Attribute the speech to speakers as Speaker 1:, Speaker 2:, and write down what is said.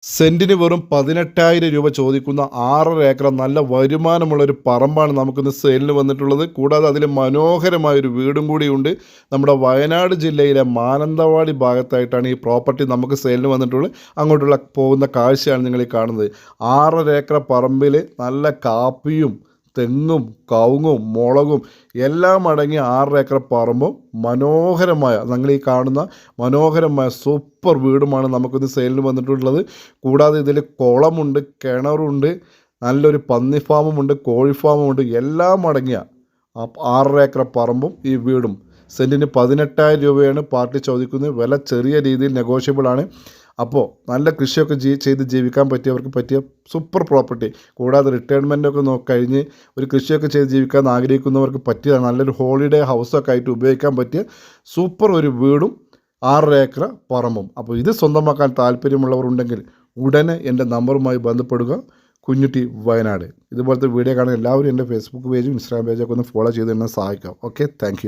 Speaker 1: സെൻറ്റിന് വെറും 18,000 രൂപ ചോദിക്കുന്ന 6.5 ഏക്കർ നല്ല വരുമാനമുള്ളൊരു പറമ്പാണ് നമുക്കിന്ന് സെയിലിന് വന്നിട്ടുള്ളത്. കൂടാതെ അതിൽ മനോഹരമായൊരു വീടും കൂടിയുണ്ട്. നമ്മുടെ വയനാട് ജില്ലയിലെ മാനന്തവാടി ഭാഗത്തായിട്ടാണ് ഈ പ്രോപ്പർട്ടി നമുക്ക് സെയിലിന് വന്നിട്ടുള്ളത്. അങ്ങോട്ടുള്ള പോകുന്ന കാഴ്ചയാണ് നിങ്ങൾ ഈ കാണുന്നത്. 6.5 ഏക്കർ പറമ്പിൽ നല്ല കാപ്പിയും തെങ്ങും കവുങ്ങും മുളകും എല്ലാം അടങ്ങിയ 6 ഏക്കർ പറമ്പും മനോഹരമായ നിങ്ങൾ ഈ കാണുന്ന മനോഹരമായ സൂപ്പർ വീടുമാണ് നമുക്കിന്ന് സെയിലിന് വന്നിട്ടുള്ളത്. കൂടാതെ ഇതിൽ കുളമുണ്ട്, കിണറുണ്ട്, നല്ലൊരു പന്നി ഫാമുമുണ്ട്, കോഴി ഫാമുമുണ്ട്. എല്ലാം അടങ്ങിയ 6 ഏക്കർ പറമ്പും ഈ വീടും. സെൻറ്റിന് 18,000 രൂപയാണ് പാർട്ടി ചോദിക്കുന്നത്. വില ചെറിയ രീതിയിൽ നെഗോഷ്യബിളാണ്. അപ്പോൾ നല്ല കൃഷിയൊക്കെ ചെയ്ത് ജീവിക്കാൻ പറ്റിയവർക്ക് പറ്റിയ സൂപ്പർ പ്രോപ്പർട്ടി. കൂടാതെ റിട്ടയർമെൻറ്റൊക്കെ കഴിഞ്ഞ് ഒരു കൃഷിയൊക്കെ ചെയ്ത് ജീവിക്കാൻ ആഗ്രഹിക്കുന്നവർക്ക് പറ്റിയ നല്ലൊരു ഹോളിഡേ ഹൗസൊക്കെ ആയിട്ട് ഉപയോഗിക്കാൻ പറ്റിയ സൂപ്പർ ഒരു വീടും 6 ഏക്കർ പറമ്പും. അപ്പോൾ ഇത് സ്വന്തമാക്കാൻ താല്പര്യമുള്ളവർ ഉണ്ടെങ്കിൽ ഉടനെ എൻ്റെ നമ്പറുമായി ബന്ധപ്പെടുക. കുഞ്ഞുട്ടി വയനാട്. ഇതുപോലത്തെ വീഡിയോ കാണാൻ എല്ലാവരും എൻ്റെ ഫേസ്ബുക്ക് പേജും ഇൻസ്റ്റാഗ്രാം പേജൊക്കെ ഒന്ന് ഫോളോ ചെയ്ത് എന്നെ സഹായിക്കാം. Okay, thank